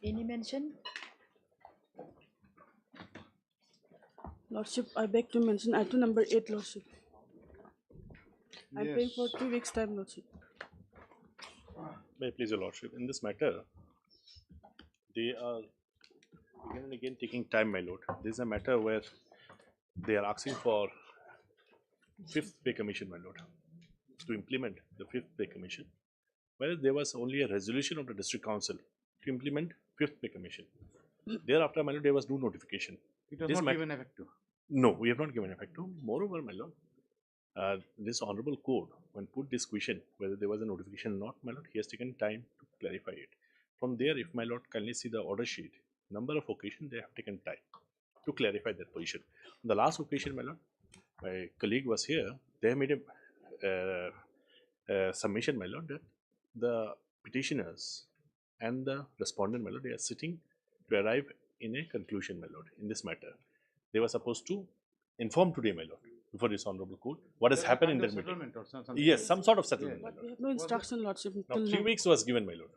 Any mention? Lordship, I beg to mention item number 8, Lordship. I'm paying for 2 weeks' time, Lordship. May it please your lordship, in this matter, they are again and again taking time, my lord. This is a matter where they are asking for fifth pay commission, my lord, to implement the fifth pay commission. Whereas there was only a resolution of the district council to implement fifth pay commission. Thereafter, my lord, there was no notification. It was This not given effect to. No, we have not given effect to. Moreover, my lord, this honorable court, when put this question, whether there was a notification or not, my lord, he has taken time to clarify it. From there, if my lord kindly see the order sheet, number of occasions they have taken time to clarify their position. On the last occasion, my lord, my colleague was here. They made a submission, my lord, that the petitioners and the respondent, my lord, they are sitting to arrive in a conclusion, my lord, in this matter. They were supposed to inform today, my lord, before this honorable court, what has happened in their meeting. Or something. Yes, some sort of settlement, my But we lord. have no instruction, Lordship. Now, Till 3 now. weeks was given, my lord.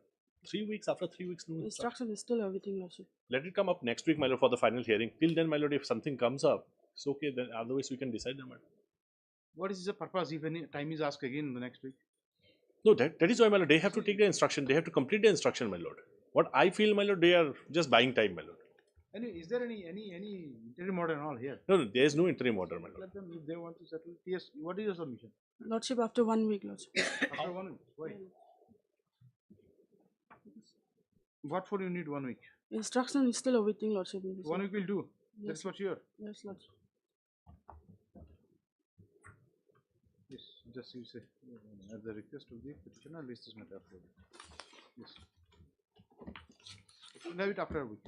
3 weeks, after 3 weeks, no instruction. Instruction is still awaiting, Lordship. Let it come up next week, my lord, for the final hearing. Till then, my lord, if something comes up, it's okay, then otherwise we can decide the matter. What is the purpose if any time is asked again in the next week? No, that is why, my lord, they have to take the instruction. They have to complete the instruction, my lord. What I feel, my lord, they are just buying time, my lord. Is there any interim order and all here? No, there is no interim order, my lord. Let them if they want to settle. Yes. What is your submission? Lordship, after 1 week, Lordship. After 1 week. Why? What for you need 1 week? Instruction is still awaiting, Lordship. 1 week will do. Yes. That's for sure. Yes, Lordship. Yes. Just you say at the request of the petitioner, list is matter after. Yes. We'll have it after a week.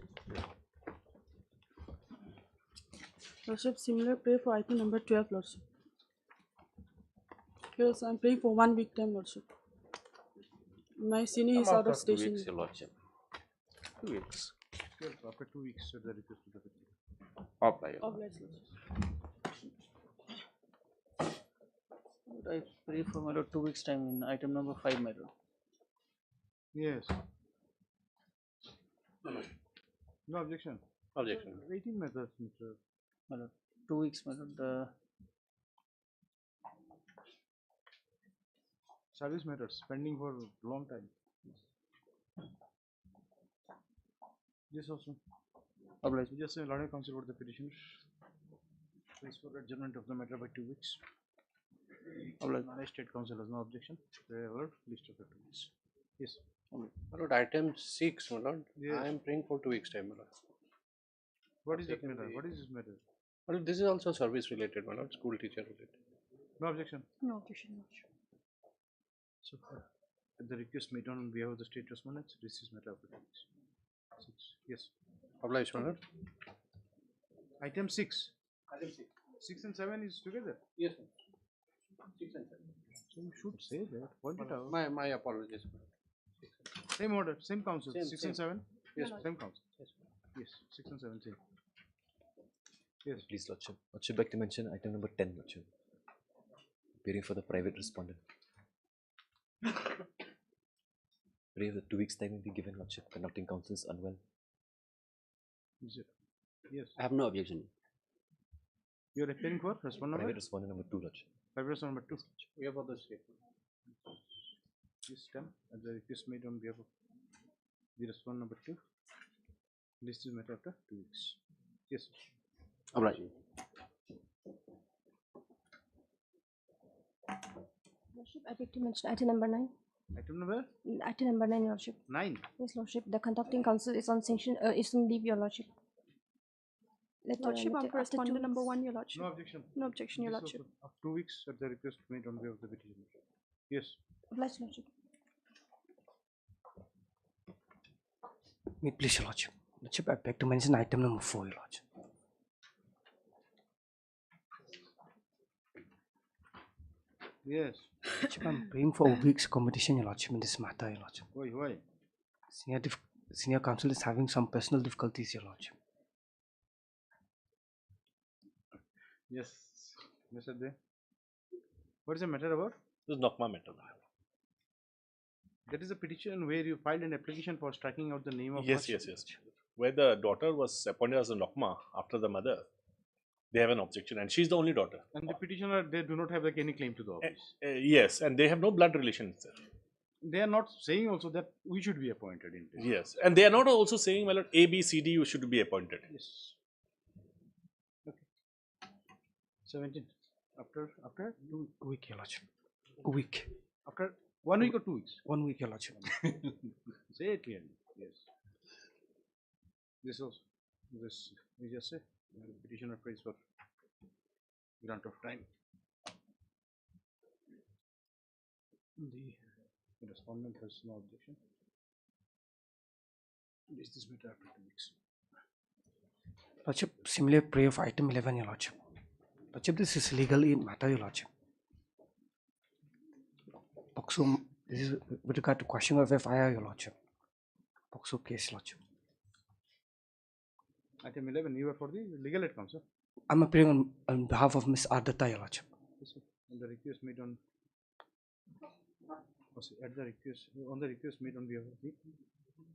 Lordship, similar pay for item number 12, Lordship. Yes, I'm paying for 1 week time, Lordship. My senior is out of station. 2 weeks, your lordship. 2 weeks. Yes, after 2 weeks at the request of the petitioner. Apply. Obliged, Lordship. I pray for my lord 2 weeks time in item number 5, my lord. Yes. No objection. Objection. 18 methods, Mr. My lord, 2 weeks, my lord. Service matters pending for long time. Yes, also. Obliged. We just say Lord Council for the petitioner. Please for adjournment of the matter by 2 weeks. Obliged. Malay State Council has no objection. They have a list of 2 weeks. Yes. My lord, item 6, my lord. Yes. I am praying for 2 weeks time, my lord. What is that matter? What is this matter? My lord, this is also service related, my lord, school teacher related. No objection. No objection, Lordship. So at the request made on behalf of the state respondents, this is matter of 2 weeks. 6. Yes. Obliged, my lord. Item 6. Item 6. 6 and 7 is together. Yes, sir. 6 and 7. So you should say that. Point it out. My apologies. Same order, same council. Same, 6 same. and 7. Yes, Same council. Yes. Yes. 6 and 7 same. Yes. Please, Lordship. Lordship, like to mention item number 10, Lordship. Appearing for the private respondent. Pray the 2 weeks time will be given, Lordship. Conducting counsel is unwell. Is it? Yes. I have no objection. You are appearing for respondent number? Private respondent number 2, Lordship. Private respondent number 2. We have other statement. This time at the request made on behalf of the respondent number 2. List is matter after 2 weeks. Yes. Obliged. Lordship, I beg to mention item number 9. Item number Item number 9, Lordship. 9. Yes, Lordship. The conducting council is on sanction. Is on leave, Your Lordship. Lordship, I'm for after 2 respondent number weeks. 1, Your Lordship. No objection. No objection, Your This Lordship. also of 2 weeks at the request made on behalf of the petitioner. Yes. Obliged, Lordship. May it please, Your Lordship. Lordship, I beg to mention item number 4, Your Lordship. Yes. Lordship, I'm praying for a week's competition, Your Lordship, in this matter, Your Lordship. Why? Senior counsel is having some personal difficulties, Your Lordship. Yes. Mr. De. What is the matter about? This is not my matter. That is a petition where you filed an application for striking out the name of Yes, yes, yes. Where the daughter was appointed as a Nokma after the mother, they have an objection, and she's the only daughter. And the petitioner, they do not have like any claim to the office. Yes, and they have no blood relations there. They are not saying also that we should be appointed in this. Yes, and they are not also saying, well, A, B, C, D, you should be appointed. Yes. Okay. 17. After 2 week, Your Lordship. A week. after 1 week or 2 weeks. 1 week, Your Lordship. Say it clearly. Yes. This also. This we just say petitioner prays for grant of time. The respondent has no objection. This matter after 2 weeks. Lordship, similar pray of item 11, Your Lordship. Lordship, this is legally matter, Your Lordship. Pokso, this is with regard to question of FIR, Your Lordship. Pokso case, Lordship. Item 11, you are for the legal aid counsel. I'm appearing on behalf of Miss Ardata, Your Lordship. And the request made on on the request made on behalf of the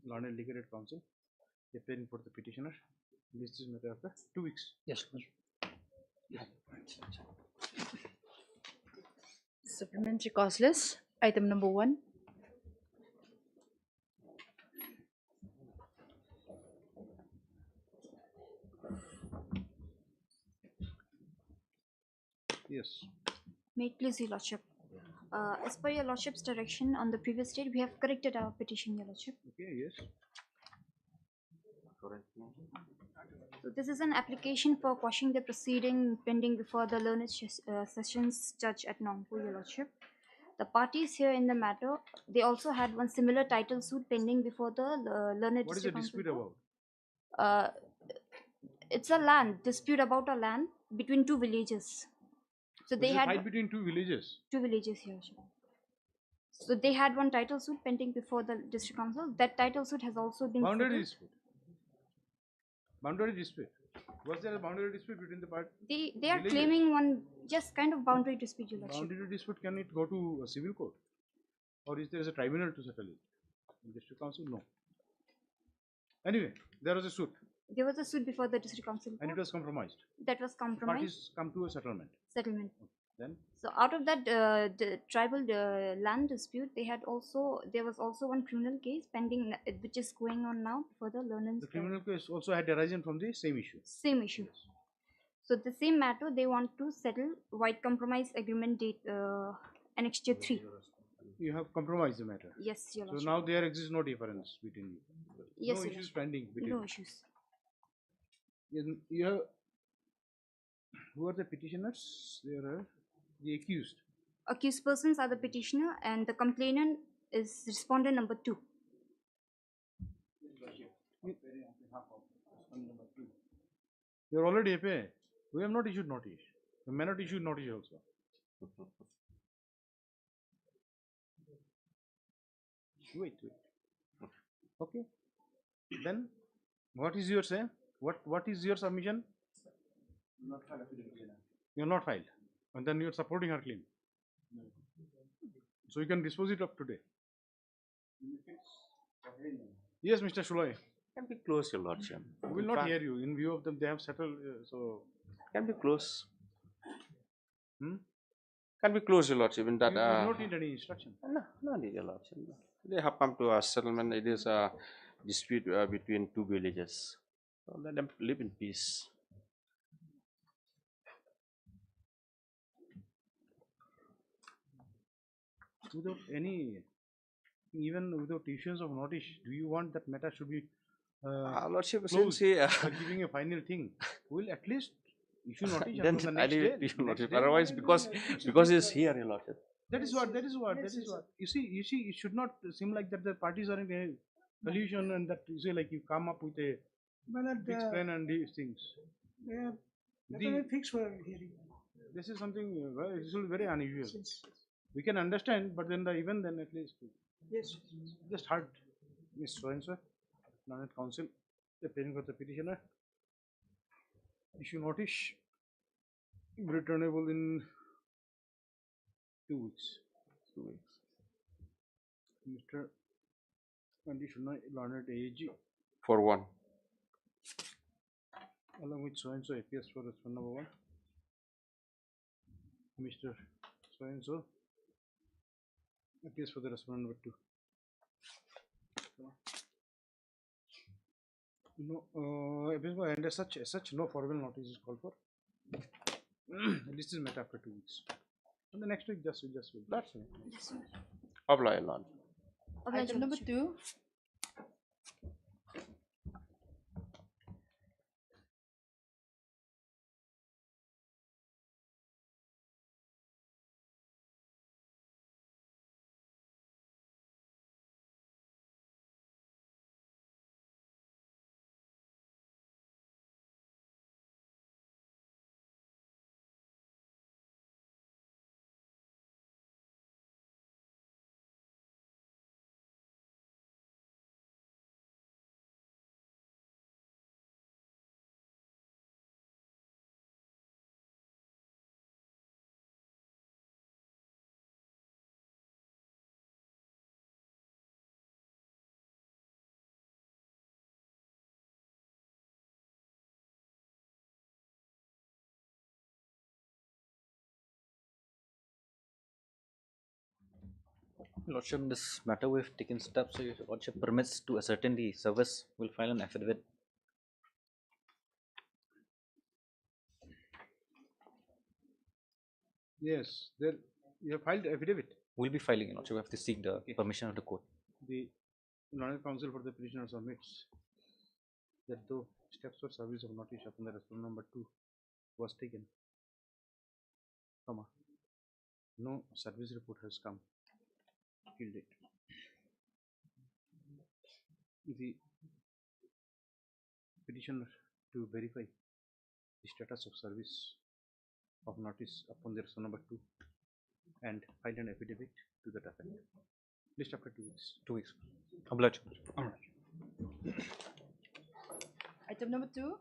learned legal aid counsel, appearing for the petitioner. This is matter after 2 weeks. Yes, Lord. Supplementary cause list, item number 1. Yes. May it please your lordship. As per your lordship's direction on the previous date, we have corrected our petition, your lordship. Okay, yes. So this is an application for quashing the proceeding pending before the learned sessions judge at Nongpur, your lordship. The parties here in the matter, they also had one similar title suit pending before the learned What is the district dispute council about? court. It's a land dispute about a land between two villages. So There they is a had fight between two villages. two villages here. So they had one title suit pending before the district council. That title suit has also been Boundary settled. dispute. Boundary dispute. Was there a boundary dispute between the parties? They are villages? claiming one just kind of boundary dispute, your lordship. Boundary dispute, can it go to a civil court? Or is there a tribunal to settle it? In district council? No. Anyway, there was a suit There was a suit before the district council and it court was compromised. that was compromised Parties come to a settlement. settlement. Then So out of that the tribal land dispute, there was also one criminal case pending, which is going on now for the learned the criminal case also had arisen from the same issue. same issue. So the same matter they want to settle White Compromise Agreement date Annexure 3. You have compromised the matter. Yes, your So lordship. now there exists no difference between you. Yes, no your issues lordship. pending between No you. issues. You have, who are the petitioners? There are the accused. Accused persons are the petitioner and the complainant is respondent number 2. You are already FA. We have not issued notice. We may not issue notice also. Wait. Okay. Then, what is your say? What is your submission? You are not filed. And then you are supporting her claim. So you can dispose it of today. Yes, Mr. Shulai. Can be close, Your Lordship. We will not hear you. In view of them, they have settled. So, Can be close. hmm? Can be close, Your Lordship. In that, You do not need any instruction. no need, Your Lordship. They have come to a settlement. It is a dispute between two villages. So let them live in peace. Without any, even without issuance of notice, do you want that matter should be Lordship, closed since he, by giving a final thing? We'll at least issue notice then on the I next leave day. it to you, Next Lordship. day. Otherwise, because he is here, Your Lordship. That is what. You see, it should not seem like that the parties are in a collusion and that you say like you come up with a fixed plan and these things. Fixed for hearing. This is something this will be very unusual. We can understand, but then even then at least Yes. just heard Miss So-and-so, Learned Counsel, appearing for the petitioner, issue notice, returnable in 2 weeks. Mr. Conditional Learned AG for 1. along with so and so appears for respondent number 1. Mr. So and so appears for the respondent number 2. No, and as such, no formal notice is called for. This is met after 2 weeks. And the next week, just will. That's it. Apply Lord. Oblige, Item number Your 2. Lordship, in this matter we've taken steps, so your Lordship permits to ascertain the service will file an affidavit. Yes, there you have filed affidavit. We'll be filing, Your Lordship. We have to seek the permission of the court. The Learned Counsel for the petitioner submits that though steps for service of notice upon the respondent number 2 was taken, no service report has come till date. The petitioner to verify the status of service of notice upon the respondent number 2 and file an affidavit to that effect. List after 2 weeks. 2 weeks. Oblige. Item number 2.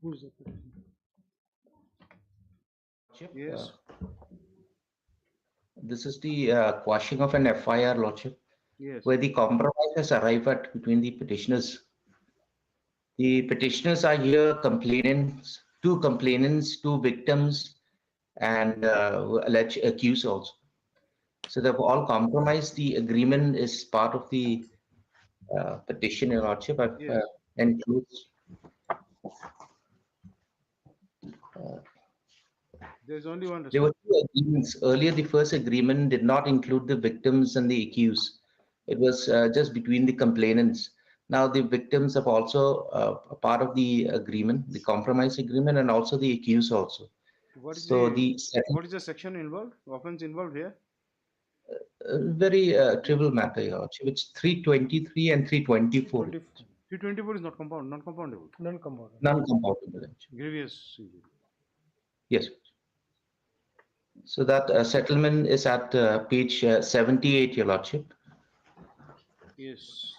Who is the petitioner? Yes. This is the quashing of an FIR, Lordship, Yes. where the compromise has arrived at between the petitioners. The petitioners are here complainants, two victims, and alleged accused also. So they've all compromised. The agreement is part of the petition, Your Lordship, Yes. includes. There's only one. There were two agreements. Earlier, the first agreement did not include the victims and the accused. It was just between the complainants. Now the victims have also a part of the agreement, the compromise agreement, and also the accused also. What is So what is the section involved? Offense involved here? very trivial matter, Your Lordship. It's 323 and 324. 324 is not non-compoundable. Non-compoundable. Grievous injury. Yes. So that settlement is at page 78, Your Lordship. Yes.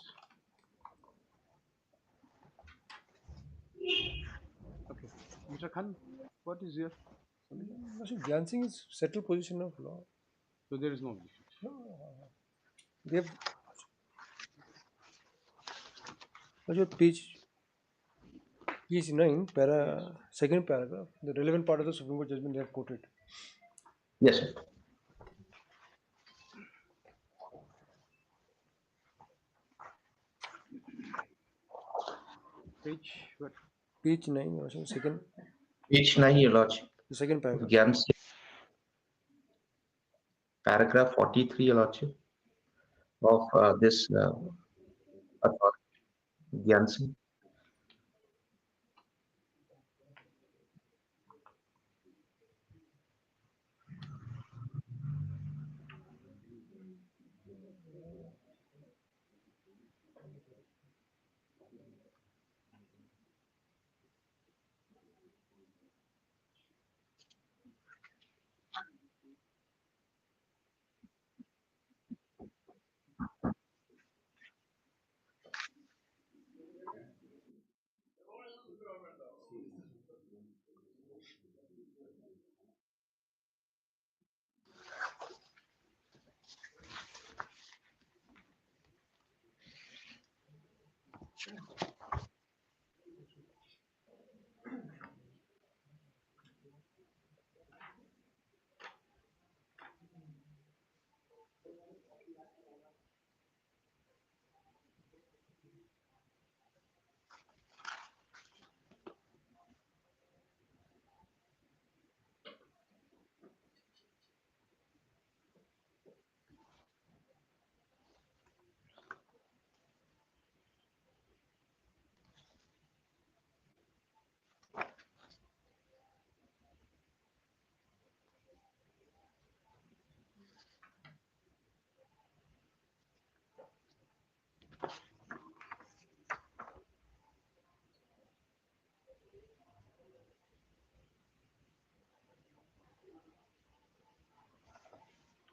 Okay. Mr. Khan, what is your? Glancing is settled position of law. So there is no objection. They have Lordship, page 9, second paragraph, the relevant part of the Supreme Court judgment they have quoted. Yes, sir. Page what? Page 9, Your Lordship, Page 9, Your Lordship. the second paragraph. Gyan Singh, paragraph 43, Your Lordship, of this authority, Gyan Singh.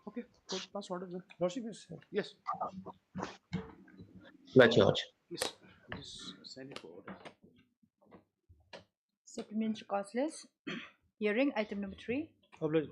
Okay, court pass order then. Lordship is Yes, Right, Your Lordship. please. Just send it for order. Supplementary causeless. Hearing item number 3. obliged.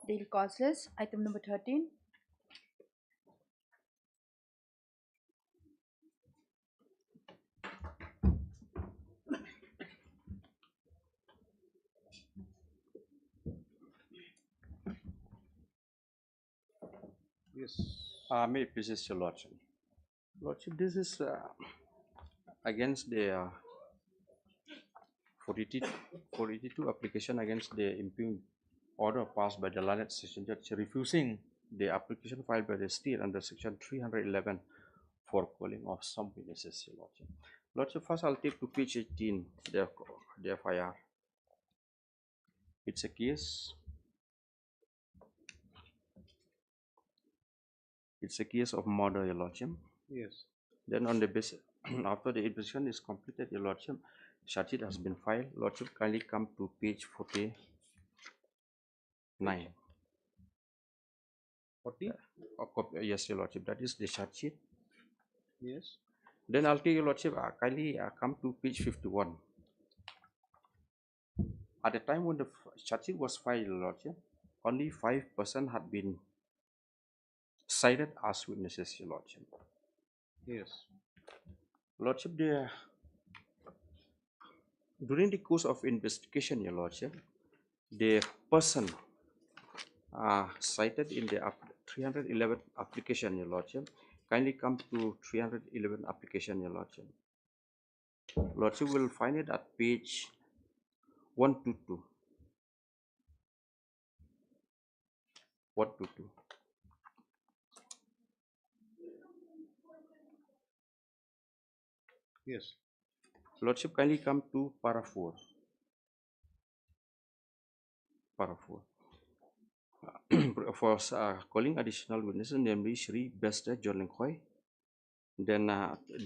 Deemed causeless. Item number 13. Yes. May it please your Lordship. Lordship, this is against the 482 application against the impugned order passed by the learned session judge refusing the application filed by the state under section 311 for calling of some witnesses, your Lordship. Lordship, first I'll take to page 18 the FIR. It's a case. It's a case of murder, your Lordship. Yes. Then on the basis, after the investigation is completed, your Lordship, charge sheet has been filed. Lordship, kindly come to page 49. 40? Yes, your Lordship, that is the charge sheet. Yes. Then I'll take your Lordship, kindly come to page 51. At the time when the charge sheet was filed, your Lordship, only 5 persons had been cited as witnesses, your Lordship. Yes. Lordship, during the course of investigation, your Lordship, the person cited in the 311 application, your Lordship, kindly come to 311 application, your Lordship. Lordship will find it at page 122. 122. Yes. Lordship, kindly come to para 4. Para 4. For calling additional witnesses, namely Shri Bester John Lingkhoi, then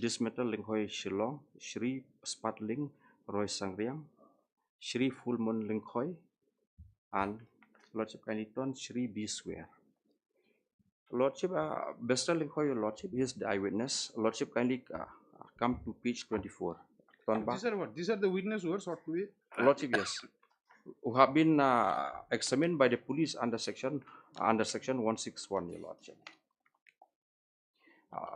Dismetal Lingkhoi Shillong, Shri Spatling Roy Sangriang, Shri Fullmoon Lingkhoi, and Lordship kindly turn Shri B. Swear. Lordship, Bester Lingkhoi, your Lordship, is the eyewitness. Lordship kindly come to page 24. These are what? These are the witness who are sought to be? Lordship, yes. Who have been examined by the police under section 161, your Lordship.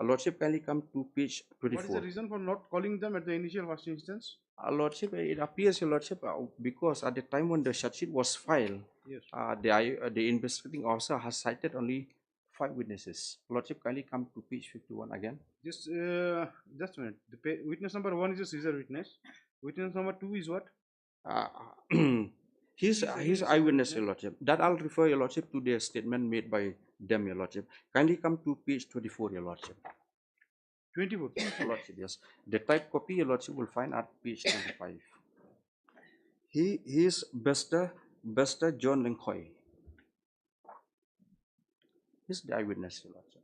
Lordship, kindly come to page 24. What is the reason for not calling them at the initial first instance? Lordship, it appears, your Lordship, because at the time when the charge sheet was filed, yes, the investigating officer has cited only 5 witnesses. Lordship, kindly come to page 51 again. Just a minute. Witness number 1 is a Caesar witness. Witness number 2 is what? His eyewitness, your Lordship. That I'll refer, your Lordship, to the statement made by them, your Lordship. Kindly come to page 24, your Lordship. 24. Lordship, yes. The type copy, your Lordship, will find at page 25. He is Bester John Lingkhoi. He's the eyewitness, your Lordship.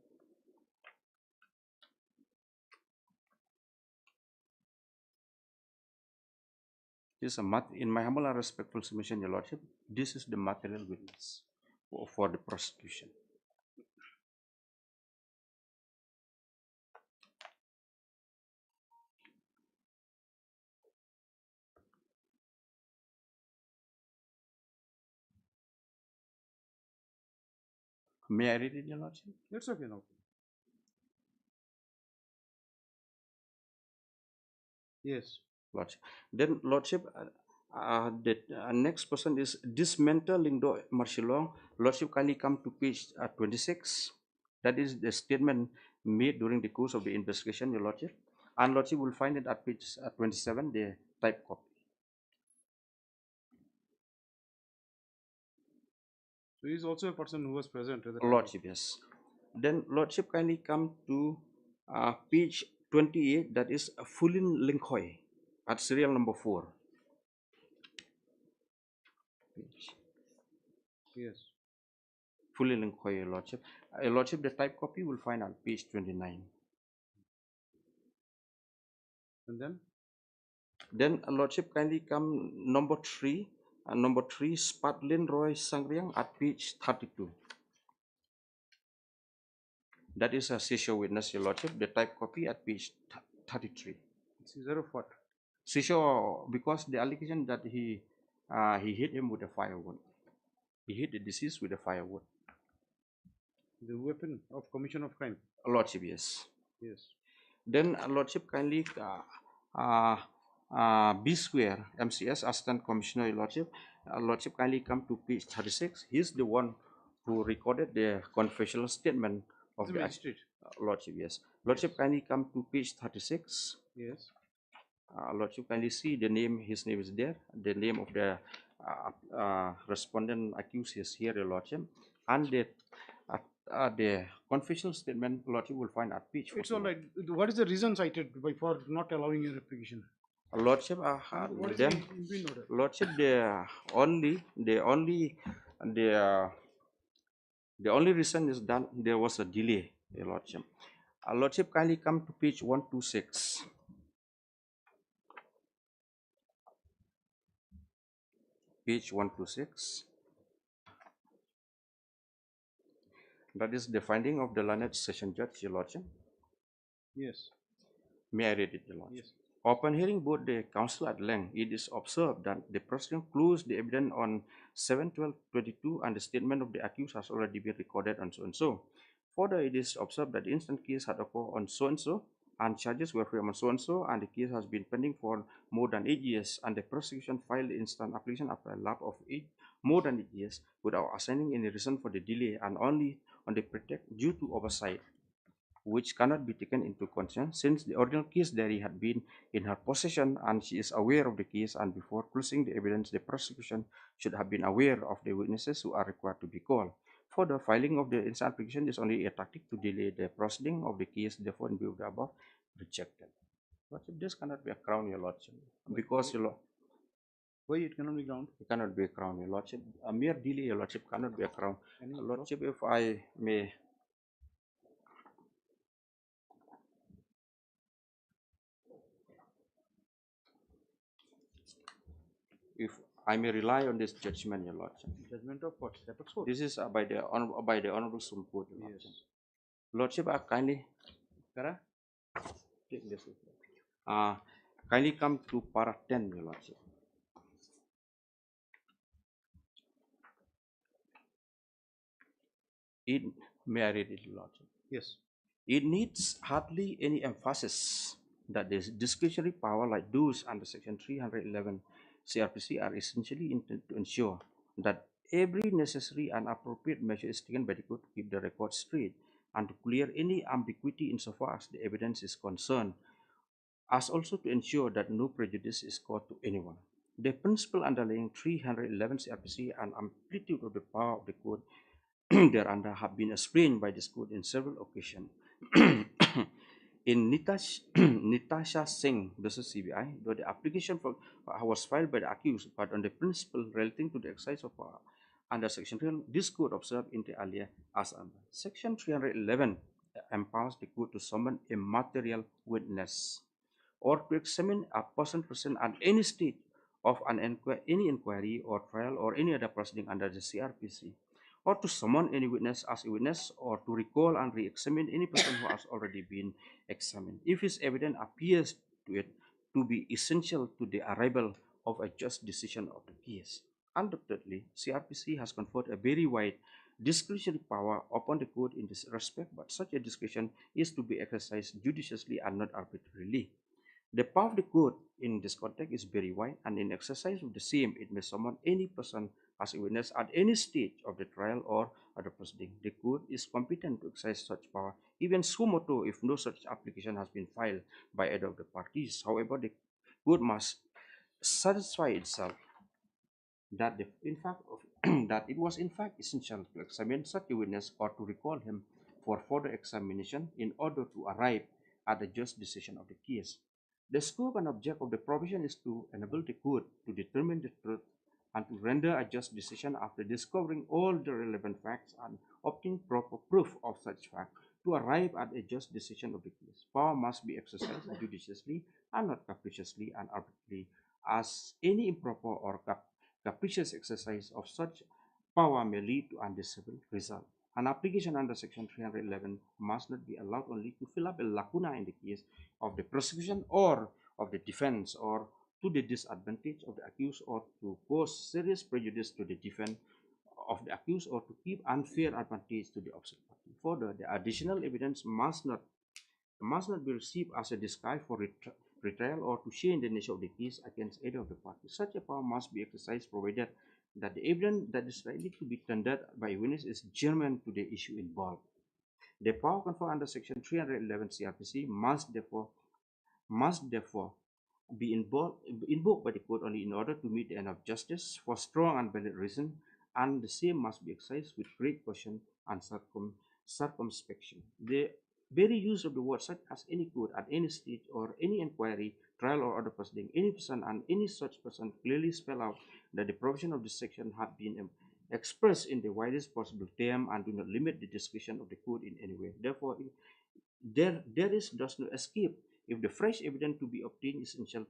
This is in my humble and respectful submission, your Lordship, this is the material witness for the prosecution. May I read it, your Lordship? It's okay now. Yes. Lordship. Then, Lordship, the next person is Dismental Lingdo Marshallong. Lordship, kindly come to page 26. That is the statement made during the course of the investigation, your Lordship. And Lordship will find it at page 27, the type copy. So he is also a person who was present at the Lordship, yes. Then Lordship, kindly come to page 28, that is Fulin Lingkhoi at serial number 4. Yes. Fulin Lingkhoi, your Lordship. Lordship, the type copy will find on page 29. And then? Then Lordship, kindly come number 3. Number 3, Spatlin Roy Sangriang at page 32. That is a Sisho witness, your Lordship. The type copy at page 33. Caesar of what? Sisho, because the allegation that he hit him with a fire wound. He hit the deceased with a firewood. The weapon of commission of crime. Lordship, yes. Yes. Then Lordship kindly B square MCS Assistant Commissioner, Your Lordship. Lordship kindly come to page 36. He's the one who recorded the confessional statement of The the magistrate. Lordship, yes. Lordship kindly come to page 36. Yes. Lordship kindly see the name, his name is there. The name of the respondent accused is here, Your Lordship. And the confessional statement, Lordship will find at page 41. It's all right. What is the reason cited for not allowing your application? Lordship, What is then the impeding order? Lordship, the only reason is that there was a delay, Your Lordship. Lordship, kindly come to page 126. Page 126. That is the finding of the learned session judge, Your Lordship. Yes. May I read it, Your Lordship? Yes. Upon hearing both the counsel at length, it is observed that the prosecution closed the evidence on 7/12/22 and the statement of the accused has already been recorded on so and so. Further, it is observed that the instant case had occurred on so and charges were framed on so and the case has been pending for more than 8 years and the prosecution filed the instant application after a lapse of more than 8 years without assigning any reason for the delay and only on the pretext due to oversight, which cannot be taken into consideration since the original case diary had been in her possession and she is aware of the case, and before closing the evidence, the prosecution should have been aware of the witnesses who are required to be called. Further, filing of the instant application is only a tactic to delay the proceeding of the case, therefore, in view of the above, rejected. Lordship, this cannot be a crown, Your Lordship, because Your Lordship. Why it cannot be ground? It cannot be a crown, Your Lordship. A mere delay, Your Lordship, cannot be a crown. Lordship, if I may. If I may rely on this judgment, Your Lordship. Judgment of what? Apex Court? This is by the Honorable Supreme Court, Your Lordship. Yes. Lordship, kindly take this. Kindly come to para 10, Your Lordship. May I read it, Your Lordship? Yes. It needs hardly any emphasis that the discretionary power like those under Section 311 CRPC are essentially intended to ensure that every necessary and appropriate measure is taken by the court to keep the record straight and to clear any ambiguity insofar as the evidence is concerned, as also to ensure that no prejudice is caused to anyone. The principle underlying 311 CRPC and amplitude of the power of the court thereunder have been explained by this court in several occasions. In Natasha Singh versus CBI, though the application was filed by the accused, but on the principle relating to the exercise of power under Section 311, this court observed inter alia as under Section 311 empowers the court to summon a material witness or to examine a person present at any stage of any inquiry or trial or any other proceeding under the CRPC, or to summon any witness as a witness, or to recall and re-examine any person who has already been examined, if his evidence appears to it to be essential to the arrival of a just decision of the case. Undoubtedly, CRPC has conferred a very wide discretionary power upon the court in this respect, but such a discretion is to be exercised judiciously and not arbitrarily. The power of the court in this context is very wide, and in exercise of the same, it may summon any person as a witness at any stage of the trial or other proceeding. The court is competent to exercise such power, even suo motu, if no such application has been filed by either of the parties. However, the court must satisfy itself that that it was in fact essential to examine such a witness or to recall him for further examination in order to arrive at a just decision of the case. The scope and object of the provision is to enable the court to determine the truth and to render a just decision after discovering all the relevant facts and obtaining proper proof of such fact. To arrive at a just decision of the case, power must be exercised judiciously and not capriciously and arbitrarily, as any improper or capricious exercise of such power may lead to undesirable result. An application under Section 311 must not be allowed only to fill up a lacuna in the case of the prosecution or of the defense, or to the disadvantage of the accused, or to cause serious prejudice to the defense of the accused or to give unfair advantage to the opposite party. Further, the additional evidence must not be received as a disguise for retrial or to change the nature of the case against either of the parties. Such a power must be exercised provided that the evidence that is likely to be tendered by a witness is germane to the issue involved. The power conferred under Section 311 CRPC must therefore be invoked by the court only in order to meet the end of justice for strong and valid reason, and the same must be exercised with great caution and circumspection. The very use of the word such as any court at any stage or any inquiry, trial or other proceeding, any person and any such person clearly spell out that the provision of this section have been expressed in the widest possible term and do not limit the discretion of the court in any way. Therefore, there is thus no escape. If the fresh evidence to be obtained is essential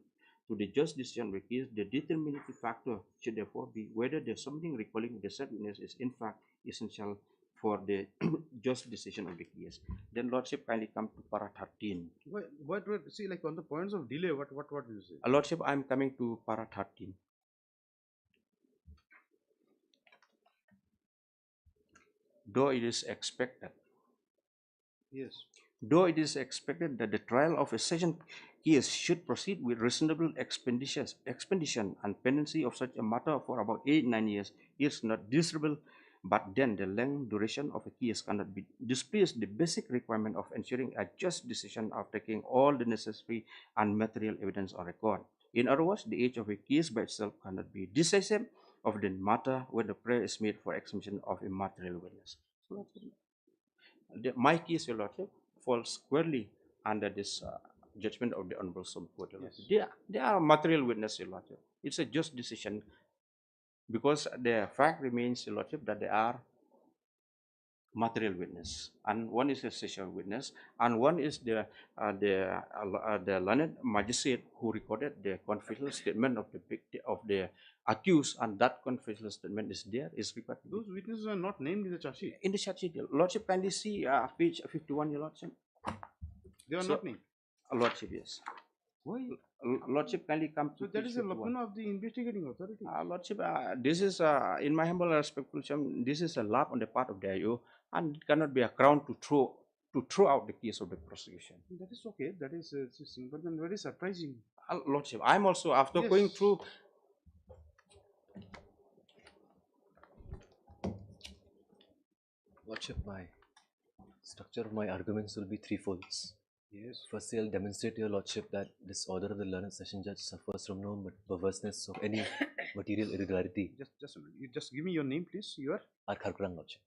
to the just decision of the case, the determinative factor should therefore be whether there's something recalling the said witness is in fact essential for the just decision of the case. Then Lordship kindly come to para 13. What see, like on the points of delay, what do you say? Lordship, I'm coming to para 13. Though it is expected. Yes. Though it is expected that the trial of a session case should proceed with reasonable expedition and pendency of such a matter for about 8-9 years is not desirable, but then the length duration of a case cannot be displeased the basic requirement of ensuring a just decision of taking all the necessary and material evidence on record. In other words, the age of a case by itself cannot be decisive of the matter when the prayer is made for exemption of a material witness. So my case, Your Lordship, falls squarely under this judgment of the Honorable Supreme Court. Yes. They are material witness, Your Lordship. It's a just decision because the fact remains, Your Lordship, that they are material witness, and one is a session witness, and one is the learned magistrate who recorded the confessional statement of the accused, and that confessional statement is required. Those witnesses are not named in the charge sheet. In the charge sheet, Lordship, kindly see page 51, Your Lordship. They are not named. Lordship, yes. Why? Lordship, kindly come to. So that is a lacuna of the investigating authority. Lordship, this is in my humble respectful term, this is a lapse on the part of the IO, and it cannot be a crown to throw out the case of the prosecution. That is okay. That is but then very surprising. Lordship, I'm also after going through. Lordship, my structure of my arguments will be threefolds. Yes. Firstly, I'll demonstrate to your Lordship that this order of the learned session judge suffers from no perverseness of any material irregularity. Just give me your name, please. You are Archival Lordship.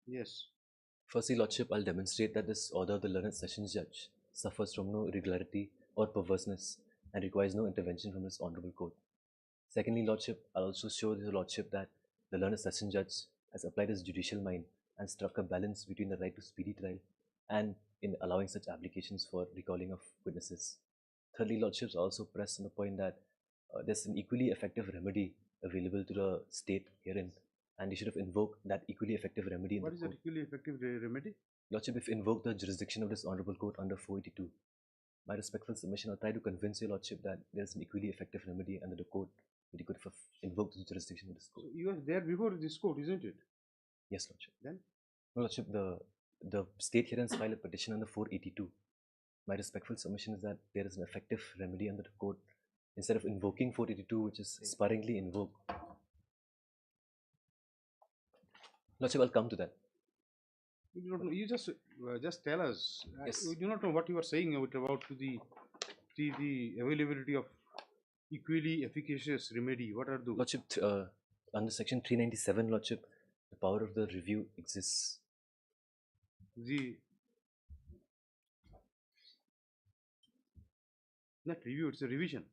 Yes. Firstly, Lordship, I'll demonstrate that this order of the learned sessions judge suffers from no irregularity or perverseness and requires no intervention from this honorable court. Secondly, Lordship, I'll also show to your Lordship that the learned session judge has applied his judicial mind and struck a balance between the right to speedy trial and in allowing such applications for recalling of witnesses. Thirdly, Lordships also press on the point that there's an equally effective remedy available to the state herein, and they should have invoked that equally effective remedy in What the is court. that equally effective remedy? Lordship, if invoked the jurisdiction of this honorable court under 482, my respectful submission, I'll try to convince your Lordship that there's an equally effective remedy under the court that he could have invoked the jurisdiction of this court. So you are there before this court, isn't it? Yes, Lordship. Then? No, Lordship, the state herein filed a petition under 482. My respectful submission is that there is an effective remedy under the court instead of invoking 482, which is sparingly invoked. Lordship, I'll come to that. You don't know, you just tell us. Yes. We do not know what you are saying about the availability of equally efficacious remedy. What are those? Lordship, under section 397, Lordship, the power of the review exists. Not review, it's a revision.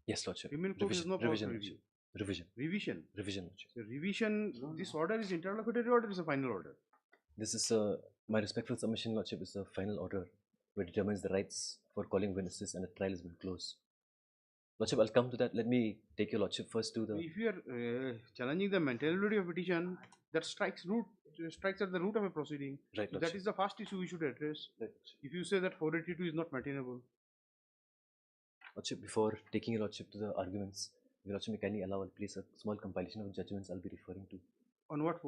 Yes, Lordship. Criminal court is no power to review. Revision. Revision. Revision, Lordship. So revision, this order is interlocutory order, is a final order. This is my respectful submission, Lordship, is a final order which determines the rights for calling witnesses and the trial has been closed. Lordship, I'll come to that. Let me take your Lordship first to the... If you are challenging the mentality of petition, that strikes at the root of a proceeding. Right, so that is the first issue we should address. Right. If you say that 482 is not maintainable. Lordship, before taking your Lordship to the arguments, your Lordship may kindly allow I'll place a small compilation of judgments I'll be referring to. On what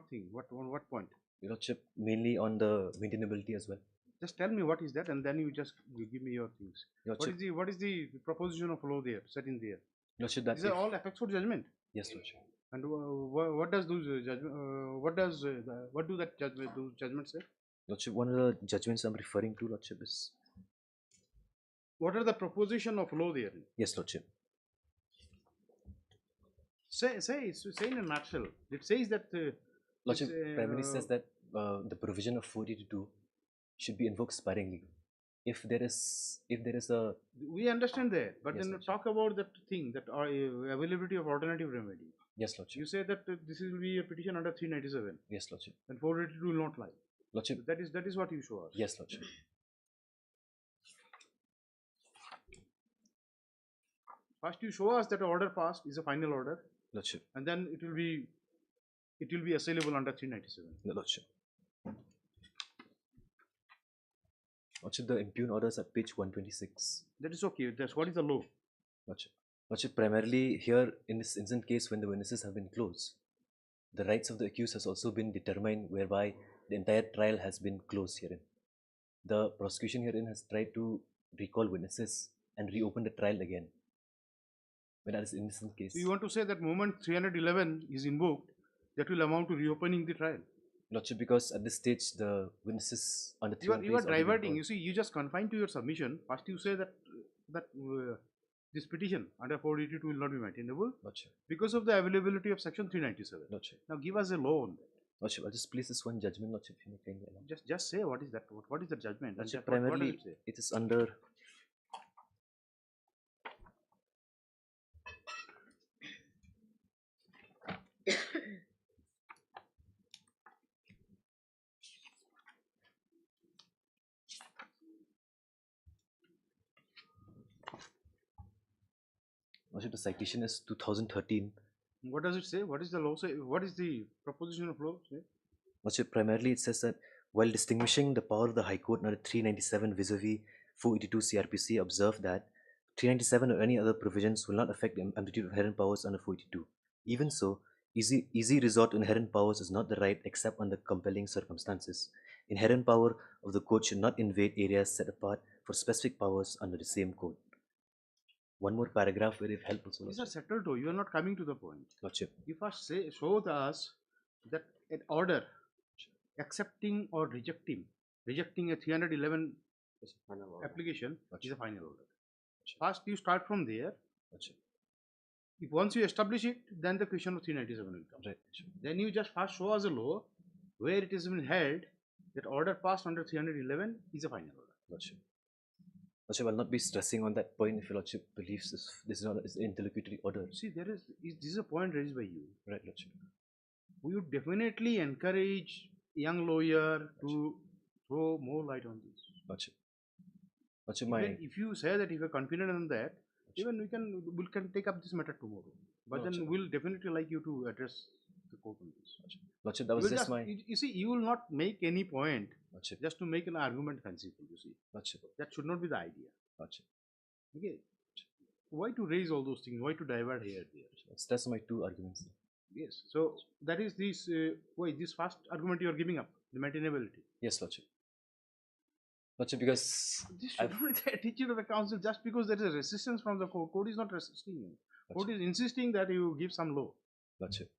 thing? On what point? Your Lordship, mainly on the maintainability as well. Just tell me what is that, and then you give me your things. Your Lordship, What is the proposition of law there, set in there? Your Lordship, that These are all effects for judgment. Yes, Lordship. And what does those what do that judgment say? Lordship, one of the judgments I'm referring to, Lordship, is... What are the proposition of law there? Yes, Lordship. Say in a nutshell. It says that Lordship primarily says that the provision of 482 should be invoked sparingly. If there is a... We understand that, but Yes, then Lordship. talk about that thing, that availability of alternative remedy. Yes, Lordship. You say that this will be a petition under 397. Yes, Lordship. And 482 will not lie. Lordship. That is what you show us. Yes, Lordship. First, you show us that order passed is a final order, Lordship. and then it will be assailable under 397. Lordship. Lordship, the impugn orders at page 126. That is okay. That's what is the law. Lordship, primarily here in this instant case, when the witnesses have been closed, the rights of the accused has also been determined, whereby the entire trial has been closed herein. The prosecution herein has tried to recall witnesses and reopen the trial again. When that is in this case. So you want to say that moment 311 is invoked, that will amount to reopening the trial. Lordship, because at this stage the witnesses on the You are diverting. You see, you just confine to your submission. First, you say that this petition under 482 will not be maintainable because of the availability of section 397. Lordship. Now give us a law on that. Lordship, I'll just place this one judgment, Lordship, if you may kindly allow. Just say what is that? What is the judgment? Lordship, What does primarily it say? it is under... Lordship, the citation is 2013. What does it say? What is the law say? What is the proposition of law say? Lordship, primarily it says that while distinguishing the power of the High Court under 397 vis-a-vis 482 CRPC, observe that 397 or any other provisions will not affect the amplitude of inherent powers under 482. Even so, easy resort to inherent powers is not the right except under compelling circumstances. Inherent power of the court should not invade areas set apart for specific powers under the same code. One more paragraph where if help also. These are settled though. You are not coming to the point. Lordship. You first show us that an order accepting or rejecting a 311 application is a final order. First, you start from there. If once you establish it, then the question of 397 will come. Right. Then you just first show us a law where it has been held that order passed under 311 is a final order. Lordship. Lordship, I will not be stressing on that point if your Lordship believes this is not an interlocutory order. See, this is a point raised by you. Right, Lordship. We would definitely encourage young lawyer to throw more light on this. Lordship. If you say that if you are confident on that, even we can take up this matter tomorrow. But then we'll definitely like you to address the court on this. Lordship, that was just my... You see, you will not make any point Lordship. just to make an argument fanciful, you see. Lordship. That should not be the idea. Lordship. Okay. Why to raise all those things? Why to divert here, there? That's my two arguments. Yes. So, that is this, this first argument you are giving up, the maintainability. Yes, Lordship. Lordship, because... This should not be the attitude of the council just because there is a resistance from the court. Court is not resisting you. Court is insisting that you give some law. Lordship.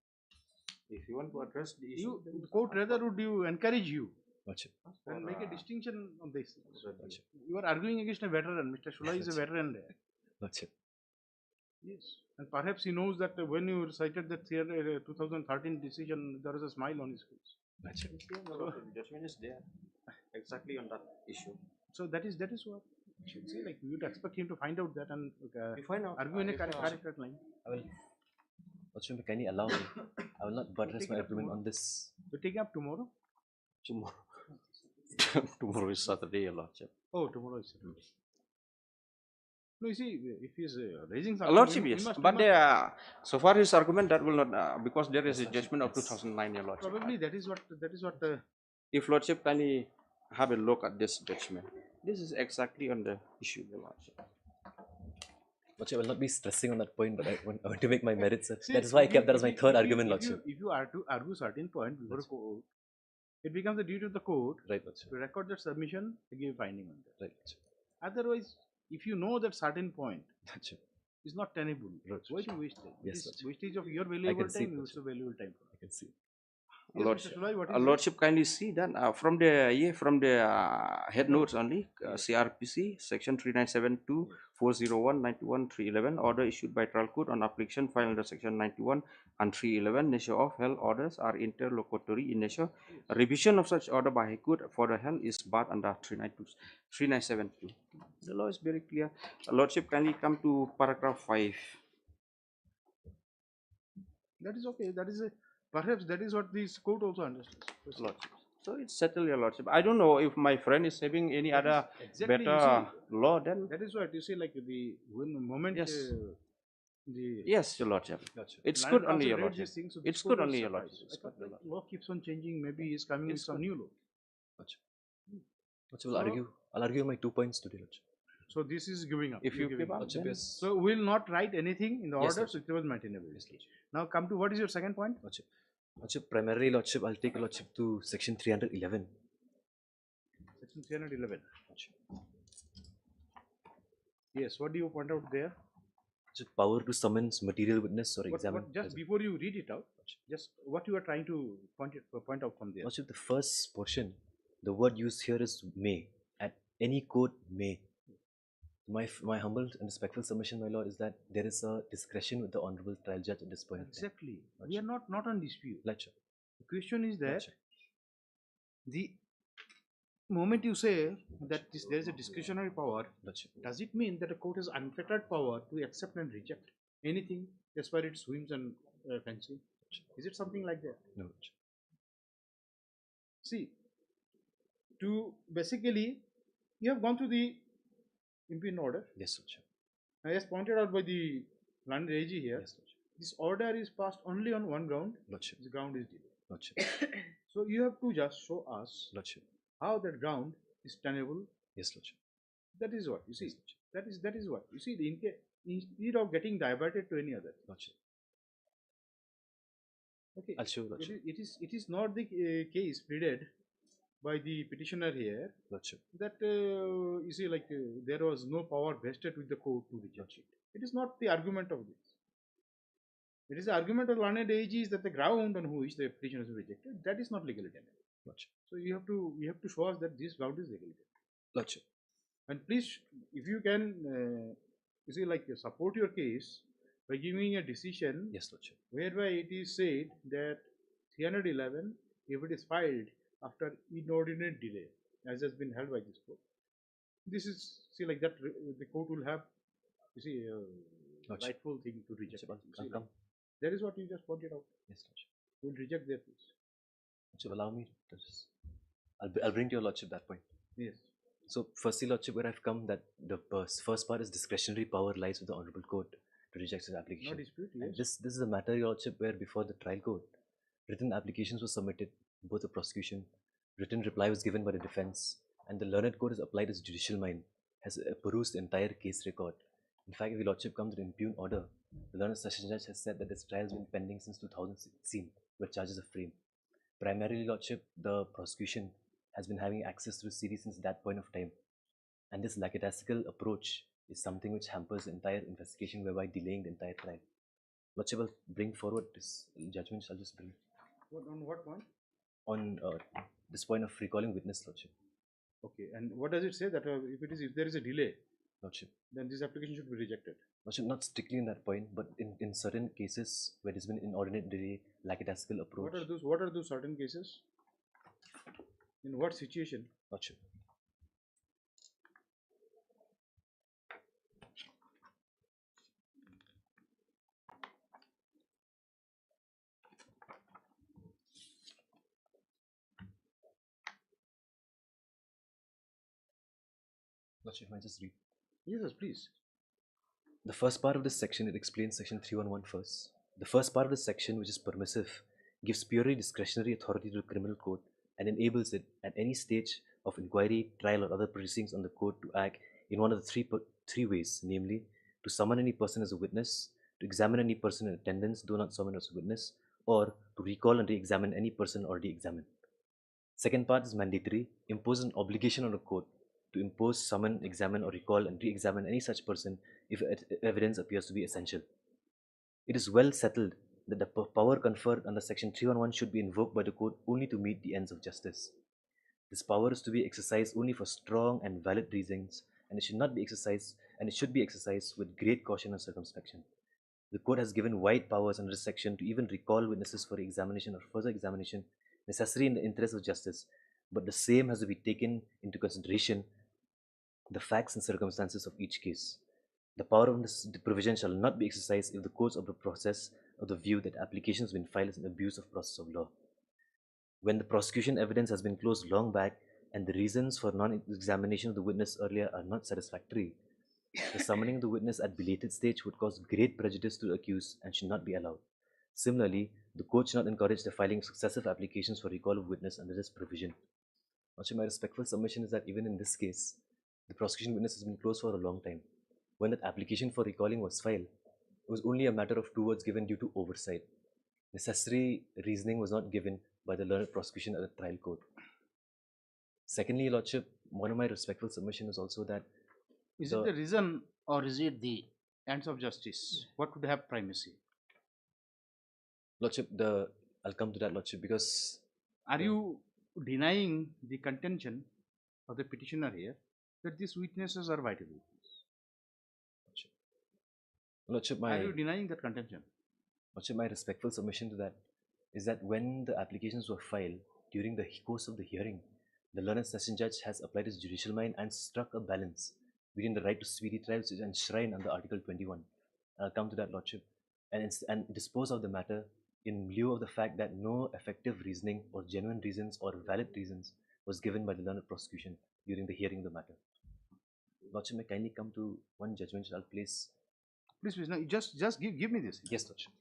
If you want to address the issue, The court rather would encourage you Lordship. and make a distinction on this. Lordship. You are arguing against a veteran. Mr. Shulai is a veteran there. Lordship. Yes. And perhaps he knows that when you recited the 2013 decision, there was a smile on his face. Lordship. the judgment is there exactly on that issue. So that is what you should say. Like you would expect him to find out that and find out, argue in a if I correct line. I will... Lordship, can you allow me? I will not buttress my argument on this. We take up tomorrow? Tomorrow. Tomorrow is Saturday, Your Lordship. Oh, tomorrow is Saturday. No, you see, if he is raising something, Lordship, yes. But so far his argument that will not, because there is a judgment of 2009, Your Lordship. Probably that is what if Lordship kindly have a look at this judgment, this is exactly on the issue, Your Lordship. Lordship, I will not be stressing on that point, but I want to make my merits. See, That is why I kept that as my third if argument, you, Lordship. if you are to argue certain point before a court, it becomes the duty of the court Right, Lordship. to record that submission to give finding on that. Right, Lordship. Otherwise, if you know that certain point Lordship. is not tenable, Right, why to waste time? Yes, It is Lordship. wastage of your valuable see, time, Lordship. also valuable time. I can see. Yes, Lordship, Mr. Sulai, what is it? Lordship, kindly see that from the head notes only, CRPC section 3972 401 91 311 order issued by trial court on application filed under section 91 and 311 nature of held orders are interlocutory in nature. A revision of such order by High Court for the held is barred under 3972. The law is very clear. Lordship, kindly come to paragraph 5. That is okay. That is a, perhaps that is what this court also understands. Lordship. So it's settled, your Lordship. I don't know if my friend is having any other Exactly, you better see, law then. that is what you see, like the when the moment Yes. the Yes, your Lordship. It's Land good only, Council your read Lordship. these things, so It's this good court only, was your surprised. Lordship. I It's thought, good, your like, law keeps on changing. Maybe he's coming with It's some good. new law. Lordship, I'll argue my 2 points today, Lordship. So this is giving up. If You're you giving give up, Lordship, then yes. So we will not write anything in the Yes, order, so Lordship. it was maintainable. Yes, Lordship. Now come to what is your second point? Lordship. Lordship, primarily, Lordship, I'll take Lordship to section 311. Section 311. Yes, what do you point out there? Lordship, power to summons material witness or examine. Just before you read it out, just what you are trying to point out from there. Lordship, the first portion, the word used here is may. At any court, may. My humble and respectful submission, my lord, is that there is a discretion with the honorable trial judge at this point. Exactly. We are not on dispute. Lordship. The question is that Lordship. the moment you say that there is a discretionary power, Lordship. does it mean that a court has unfettered power to accept and reject anything as far as its whims and fancy? Is it something like that? No, Lordship. See, to basically, you have gone through the impending order. Yes, Lordship. As pointed out by the landed AG here, Yes, Lordship. this order is passed only on one ground. Lordship. The ground is delay. Lordship. So you have to just show us Lordship. how that ground is tenable. Yes, Lordship. That is what you see. Yes, That is what you see. Instead of getting diverted to any other. Lordship. Okay. I'll show Lordship. It is not the case pleaded by the petitioner here Lordship. that you see, like there was no power vested with the court to reject it. It is not the argument of this. It is the argument of learned AG is that the ground on which the petition is rejected, that is not legally tenable. Lordship. So you have to show us that this ground is legally tenable. Lordship. And please, if you can, you see, like support your case by giving a decision. Yes, Lordship. Whereby it is said that 311, if it is filed after inordinate delay, as has been held by this court, this is, see, like that the court will have, you see, rightful thing to reject. Lordship, come. That is what you just pointed out. Yes, Lordship. Will reject their case. Lordship, allow me to just, I'll bring to your Lordship that point. Yes. So, firstly, Lordship, where I've come that the first part is discretionary power lies with the Honorable Court to reject the application. No dispute, And yes. this is a matter, Your Lordship, where before the trial court, written applications were submitted, both the prosecution, written reply was given by the defense, and the learned court has applied its judicial mind, has perused the entire case record. In fact, if Your Lordship comes to the impugned order, the learned session judge has said that this trial has been pending since 2016, where charges are framed. Primarily, Lordship, the prosecution has been having access to the CD since that point of time. And this lackadaisical approach is something which hampers the entire investigation, whereby delaying the entire trial. Lordship will bring forward this judgment. I'll just bring On what point? on this point of recalling witness, Lordship. Okay, and what does it say that if there is a delay, Lordship. then this application should be rejected? Lordship, not strictly in that point, but in certain cases where there's been inordinate delay, lackadaisical approach. What are those certain cases? In what situation? Lordship. Lordship, may I just read? Yes, please. The first part of this section, it explains section 311 first. The first part of the section, which is permissive, gives purely discretionary authority to the criminal court and enables it at any stage of inquiry, trial, or other proceedings on the court to act in one of the three ways, namely to summon any person as a witness, to examine any person in attendance, though not summoned as a witness, or to recall and re-examine any person already examined. Second part is mandatory, impose an obligation on a court to impose, summon, examine, or recall and re-examine any such person if evidence appears to be essential. It is well settled that the power conferred under Section 311 should be invoked by the court only to meet the ends of justice. This power is to be exercised only for strong and valid reasons, and it should not be exercised, and it should be exercised with great caution and circumspection. The court has given wide powers under this section to even recall witnesses for examination or further examination necessary in the interest of justice, but the same has to be taken into consideration the facts and circumstances of each case. The power of this provision shall not be exercised if the courts of the process of the view that application has been filed as an abuse of process of law. When the prosecution evidence has been closed long back and the reasons for non-examination of the witness earlier are not satisfactory, the summoning of the witness at belated stage would cause great prejudice to the accused and should not be allowed. Similarly, the court should not encourage the filing of successive applications for recall of witness under this provision. Also, my respectful submission is that even in this case, the prosecution witness has been closed for a long time. When that application for recalling was filed, it was only a matter of 2 words given due to oversight. Necessary reasoning was not given by the learned prosecution at the trial court. Secondly, Lordship, one of my respectful submission is also that is it the reason or is it the ends of justice? What would have primacy? Lordship, I'll come to that, Lordship, because are you denying the contention of the petitioner here that these witnesses are vital witnesses? Lordship, are you denying that contention? Lordship, my respectful submission to that is that when the applications were filed during the course of the hearing, the learned session judge has applied his judicial mind and struck a balance between the right to speedy trial, which is enshrined under Article 21. I'll come to that, Lordship, and dispose of the matter in lieu of the fact that no effective reasoning or genuine reasons or valid reasons was given by the learned prosecution during the hearing of the matter. Lordship, may kindly come to one judgment which I'll place. Please, no, just give me this. Yes, Lordship.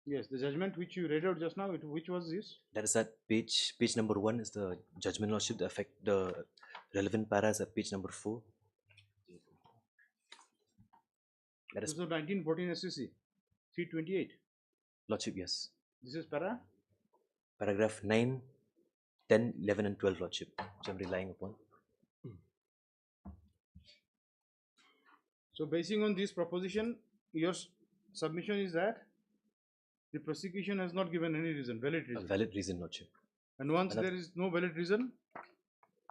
Yes, the judgment which you read out just now, which was this? That is at page number 1 is the judgment, Lordship. The relevant para is at page number 4. That is 1914 SCC 328. Lordship, yes. This is paragraph 9, 10, 11 and 12, Lordship, which I'm relying upon. So basing on this proposition, your submission is that the prosecution has not given any reason, valid reason. A valid reason, Lordship. And once there is no valid reason,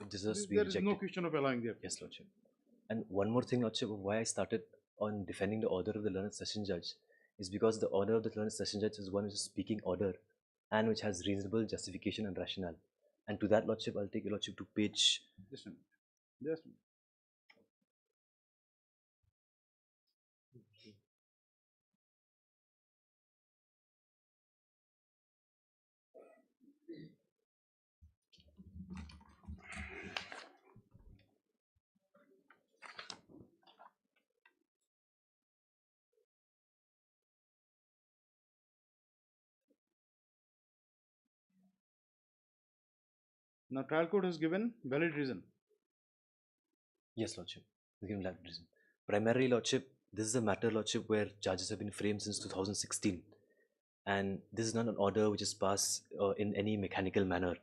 it deserves to be there rejected. is no question of allowing that. Yes, Lordship. And one more thing, Lordship, of why I started on defending the order of the learned session judge is because the order of the learned session judge is one which is speaking order and which has reasonable justification and rationale. And to that, Lordship, I'll take your Lordship to page... Just a minute. Just a minute. Now, trial court has given valid reason. Yes, Lordship, given valid reason. Primarily, Lordship, this is a matter, Lordship, where charges have been framed since 2016. And this is not an order which is passed in any mechanical manner.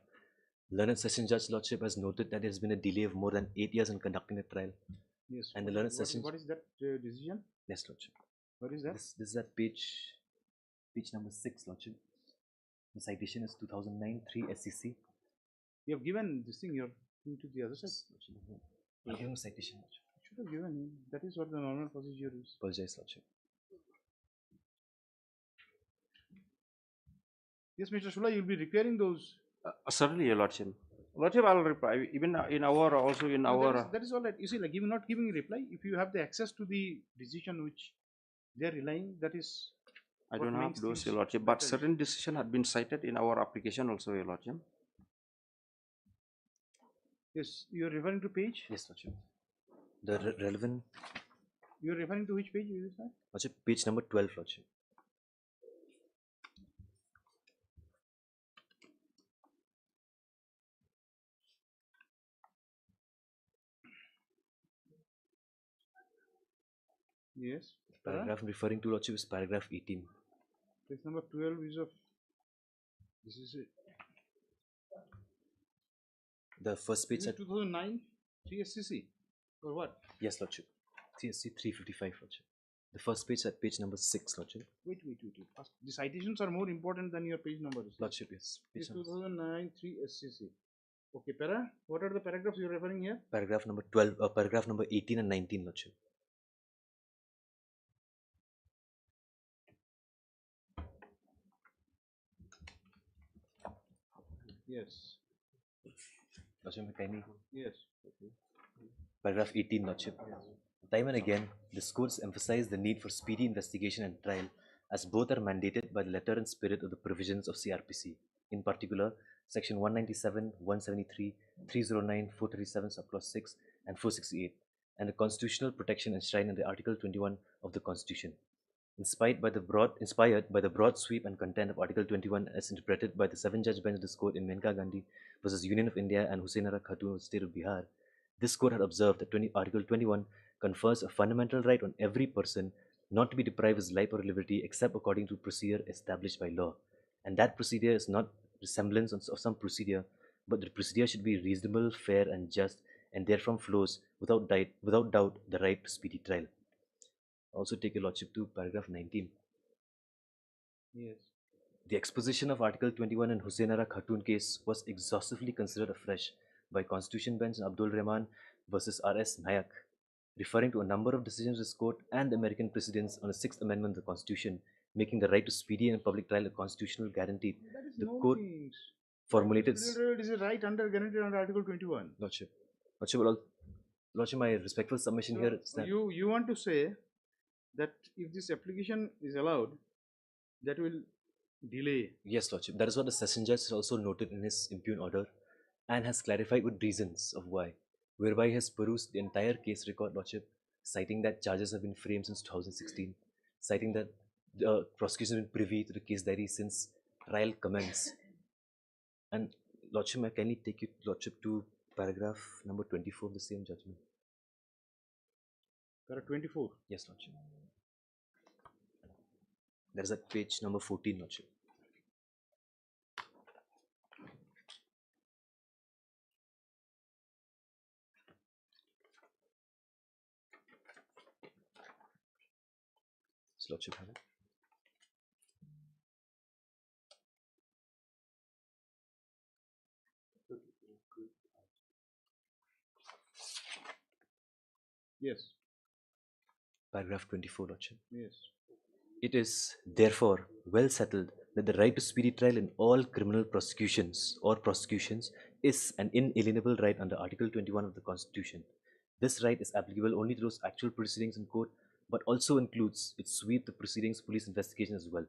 Learned session judge, Lordship, has noted that there has been a delay of more than 8 years in conducting the trial. Yes. And the learned session... What is that decision? Yes, Lordship. What is that? This is at page number 6, Lordship. The citation is 2009 3 SCC. You have given this thing, you're into the other side. I'll give him a citation, Lordship. You should have given. That is what the normal procedure is. Apologize, Lordship. Yes, Mr. Shula, you'll be repairing those. Certainly, Your Lordship. Lordship, I'll reply. Even in our, also in our... That is all right. You see, like, even not giving a reply, if you have the access to the decision which they are relying, that is... I don't have those, Your Lordship, but certain decision had been cited in our application also, Your Lordship. Yes, you are referring to page? Yes, Lordship. The relevant... You are referring to which page is that? Lordship, page number 12, Lordship. Yes. Paragraph I'm referring to, Lordship, is paragraph 18. Page number 12 is of, this is it. The first page This is at 2009 3SCC or what? yes, Lordship. CSC 355, Lordship. The first page at page number 6, Lordship. Wait. First, the citations are more important than your page numbers. Lordship, yes. This Page number 2009 3SCC. Okay, what are the paragraphs you are referring here? paragraph number 12, paragraph number 18 and 19, Lordship. Yes. Lordship, kindly. Yes. Paragraph 18, Lordship. Time and again, this courts emphasize the need for speedy investigation and trial, as both are mandated by the letter and spirit of the provisions of CRPC. In particular, Section 197, 173, 309, 437, subclause 6, and 468, and the constitutional protection enshrined in the Article 21 of the Constitution. Inspired by the broad sweep and content of Article 21 as interpreted by the 7-judge bench of this court in Menka Gandhi versus Union of India and Husainara Khatun of the state of Bihar, this court had observed that Article 21 confers a fundamental right on every person not to be deprived of his life or liberty except according to procedure established by law. And that procedure is not resemblance of some procedure, but the procedure should be reasonable, fair, and just, and therefrom flows, without doubt, the right to speedy trial. Also take your Lordship to paragraph 19. Yes. The exposition of Article 21 in Husainara Khatun case was exhaustively considered afresh by Constitution Bench in Abdul Rahman versus R.S. Nayak, referring to a number of decisions of this court and American precedents on the 6th Amendment of the Constitution, making the right to speedy and public trial a constitutional guarantee. The court formulated... It is a right guaranteed under Article 21. Lordship, my respectful submission here is that... You want to say that if this application is allowed, that will delay? Yes, Lordship. That is what the Session Judge has also noted in his impugned order and has clarified with reasons of why, whereby he has perused the entire case record, Lordship, citing that charges have been framed since 2016, citing that the prosecution has been privy to the case diary since trial commenced. And Lordship, I kindly take you, Lordship, to paragraph number 24 of the same judgment. Paragraph 24? Yes, Lordship. That is at page number 14, Lordship. Does Lordship have it? Yes. Paragraph 24, Lordship. Yes. It is, therefore, well settled that the right to speedy trial in all criminal prosecutions or prosecutions is an inalienable right under Article 21 of the Constitution. This right is applicable only to those actual proceedings in court, but also includes its sweep the proceedings police investigation as well.